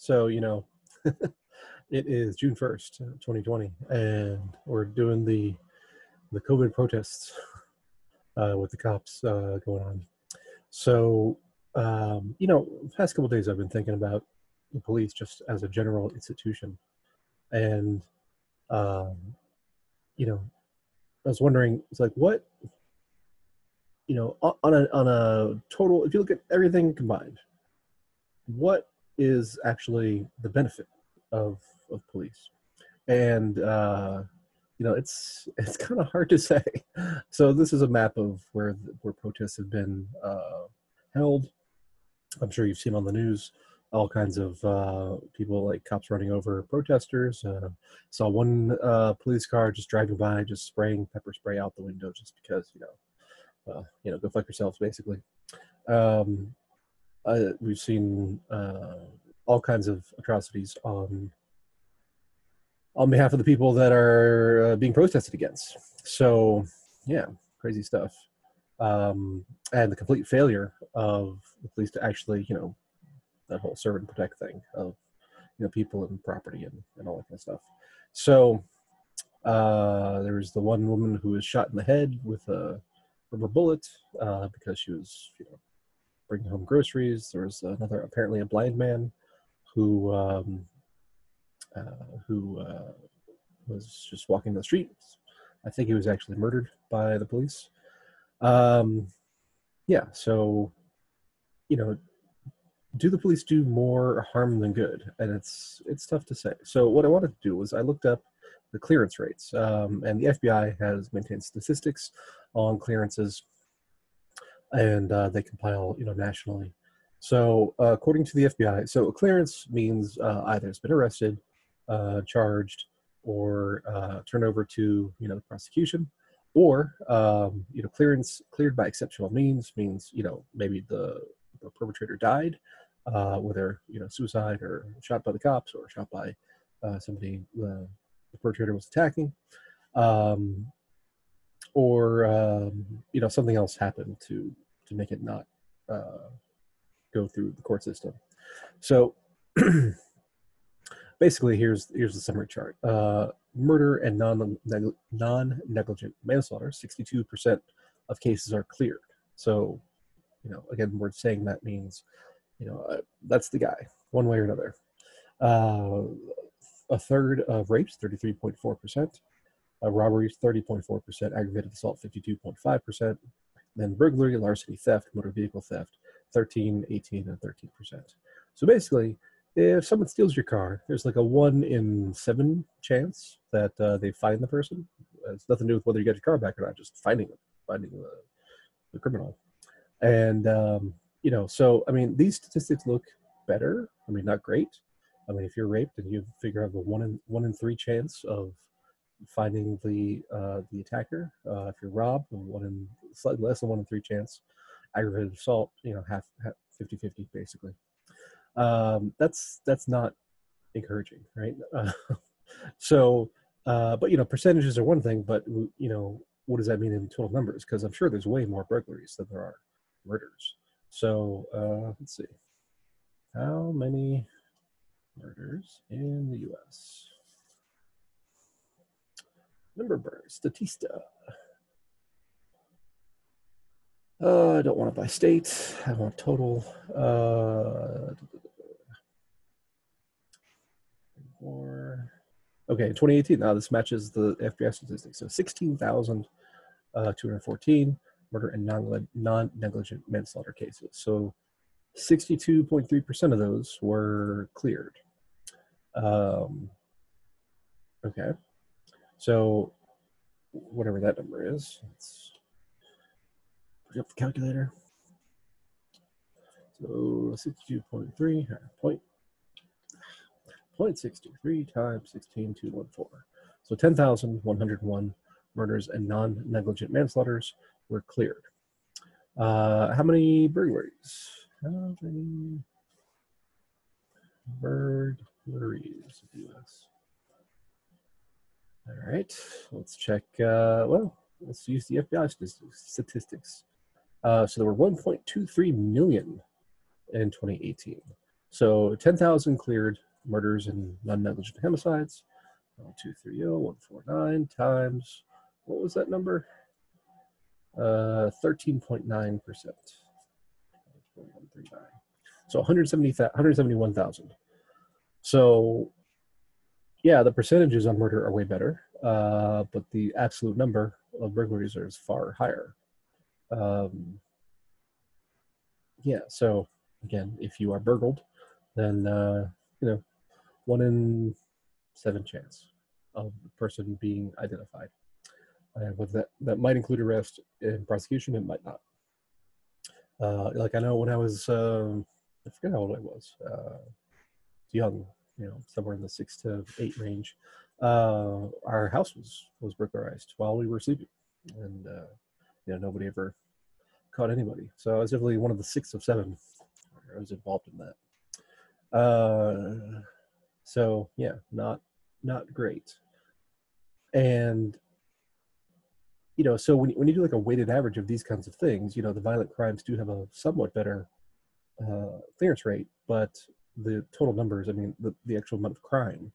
So, it is June 1st, 2020, and we're doing the COVID protests with the cops going on. So, the past couple of days I've been thinking about the police just as a general institution. And, um, I was wondering, it's like, what, on a total, if you look at everything combined, what is actually the benefit of police? And it's kind of hard to say. So this is a map of where protests have been held. I'm sure you've seen on the news all kinds of people, like cops running over protesters. Saw one police car just driving by, just spraying pepper spray out the window, just because go fuck yourselves, basically. Um, we've seen all kinds of atrocities on behalf of the people that are being protested against. So, yeah, crazy stuff. And the complete failure of the police to actually, that whole serve and protect thing of, people and property and all that kind of stuff. So there was the one woman who was shot in the head with a rubber bullet because she was, bringing home groceries. There was another, apparently a blind man who was just walking the street. I think he was actually murdered by the police. Yeah, so, do the police do more harm than good? And it's tough to say. So what I wanted to do was I looked up the clearance rates, and the FBI has maintained statistics on clearances, and they compile, nationally. So according to the FBI, so a clearance means either it's been arrested, charged, or turned over to the prosecution, or cleared by exceptional means means maybe the perpetrator died, whether suicide or shot by the cops or shot by somebody the perpetrator was attacking, or something else happened to make it not go through the court system. So basically, here's the summary chart. Murder and non-negligent manslaughter, 62% of cases are cleared. So, again, we're saying that means, that's the guy, one way or another. A third of rapes, 33.4%. Robberies, 30.4%. Aggravated assault, 52.5%. Then burglary, larceny, theft, motor vehicle theft, 13, 18, and 13%. So basically, if someone steals your car, there's like a 1 in 7 chance that they find the person. It's nothing to do with whether you get your car back or not, just finding the criminal. And, so, I mean, these statistics look better. I mean, not great. I mean, if you're raped and you figure out the 1 in 3 chance of finding the attacker, if you're robbed, slightly less than 1 in 3 chance. Aggravated assault, half 50-50 basically. That's not encouraging, right? So, but percentages are one thing, but what does that mean in total numbers? Because I'm sure there's way more burglaries than there are murders. So let's see, how many murders in the U.S.? Number Statista. I don't want it by state. I want total. Okay, 2018. Now this matches the FBI statistics. So 16,214 murder and non-negligent manslaughter cases. So 62.3% of those were cleared. Okay. So whatever that number is, let's put up the calculator. So 62.3 0.623 times 16,214. So 10,101 murders and non-negligent manslaughters were cleared. How many burglaries? How many burglaries in the U.S.? All right, let's check. Let's use the FBI statistics. So there were 1.23 million in 2018. So 10,000 cleared murders and non-negligent homicides. 1,230,149 times, what was that number? 13.9%. So 171,000. So yeah, the percentages on murder are way better, but the absolute number of burglaries is far higher. Yeah, so again, if you are burgled, then 1 in 7 chance of the person being identified. With that might include arrest and prosecution. It might not. Like I know when I was, I forget how old I was, young, somewhere in the 6 to 8 range. Our house was burglarized while we were sleeping, and nobody ever caught anybody. So I was definitely one of the 6 of 7. I was involved in that. So yeah, not great. And so when you do like a weighted average of these kinds of things, the violent crimes do have a somewhat better clearance rate, but the total numbers, I mean, the actual amount of crime,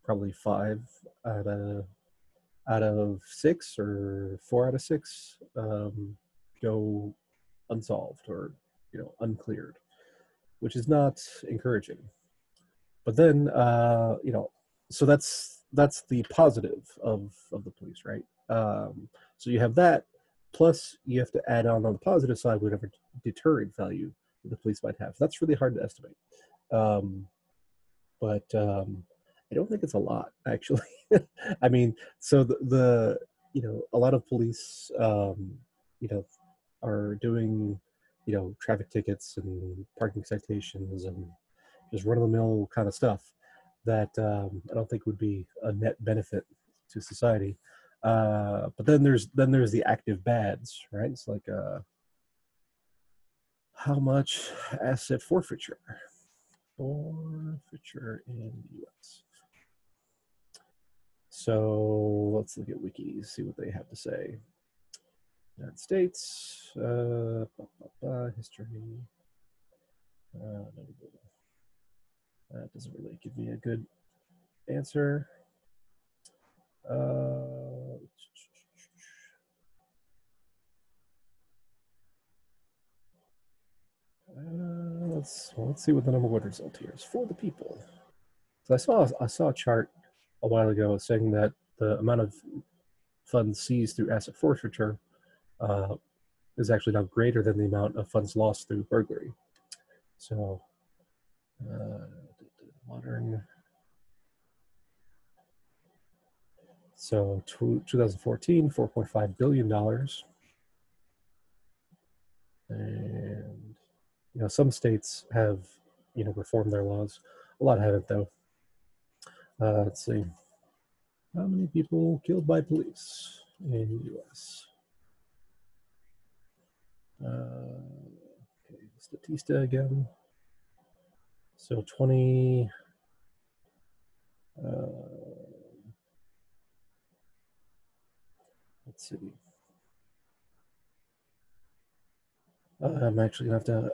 probably 5 out of 6 or 4 out of 6 go unsolved or uncleared, which is not encouraging. But then so that's the positive of the police, right? So you have that, plus you have to add on the positive side whatever deterrent value the police might have. That's really hard to estimate, but I don't think it's a lot, actually. I mean, so the a lot of police are doing traffic tickets and parking citations and just run-of-the-mill kind of stuff that I don't think would be a net benefit to society. But then there's the active bads, right? It's like how much asset forfeiture in the U.S. So let's look at wikis, see what they have to say. United States, history. That doesn't really give me a good answer. Let's see what the number one result here is for the people. So I saw a chart a while ago saying that the amount of funds seized through asset forfeiture is actually now greater than the amount of funds lost through burglary. So modern. So 2014, $4.5 billion. And some states have reformed their laws. A lot haven't, though. Let's see. How many people killed by police in the U.S.? Okay, Statista again. So 20. Let's see. I'm actually gonna have to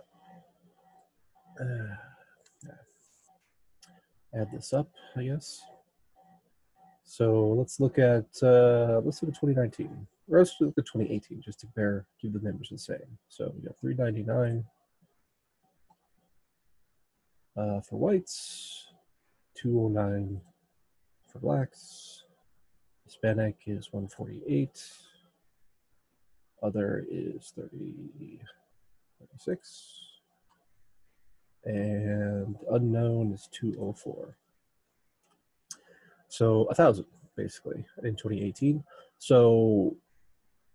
add this up, I guess. So let's look at 2019. Or let's look at 2018 just to keep the numbers the same. So we got 399 for whites, 209 for blacks. Hispanic is 148. Other is 36. And unknown is 204. So 1,000 basically in 2018. So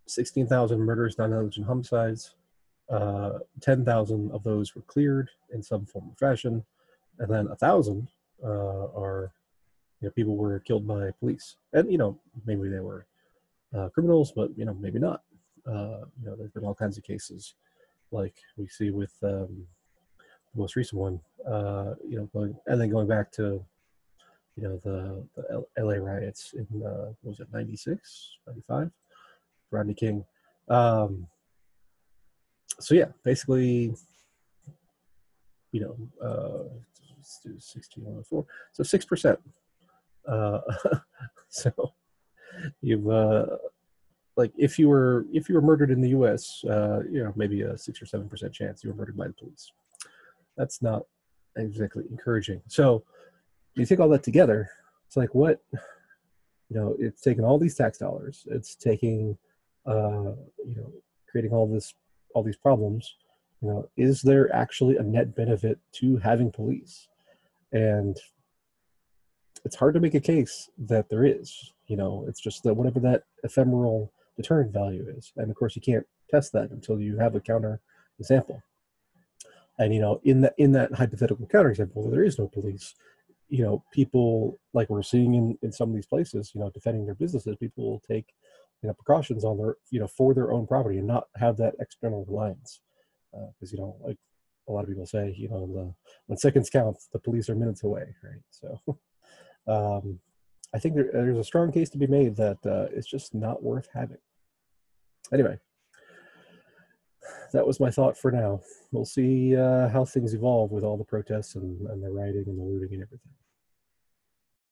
16,000 murders, non-negligent homicides. 10,000 of those were cleared in some form or fashion, and then 1,000 are people were killed by police, and maybe they were criminals, but maybe not. There's been all kinds of cases, like we see with the most recent one, going back to the LA riots in what was it, 96, 95, Rodney King. So yeah, basically you know, let's do 1604, so 6%. So you've like if you were murdered in the U.S., you know, maybe a 6 or 7% chance you were murdered by the police. That's not exactly encouraging. So you take all that together, it's like what, you know, it's taking all these tax dollars, it's taking, you know, creating all these problems. You know, is there actually a net benefit to having police? And it's hard to make a case that there is. You know, it's just that whatever that ephemeral deterrent value is, and of course you can't test that until you have a counter example. And you know, in that hypothetical counterexample where there is no police, you know, people like we're seeing in some of these places, you know, defending their businesses, people will take, you know, precautions on their, you know, for their own property and not have that external reliance. Because you know, like a lot of people say, you know, when seconds count, the police are minutes away, right? So I think there's a strong case to be made that it's just not worth having. Anyway, that was my thought for now. We'll see how things evolve with all the protests and the rioting and the looting and everything.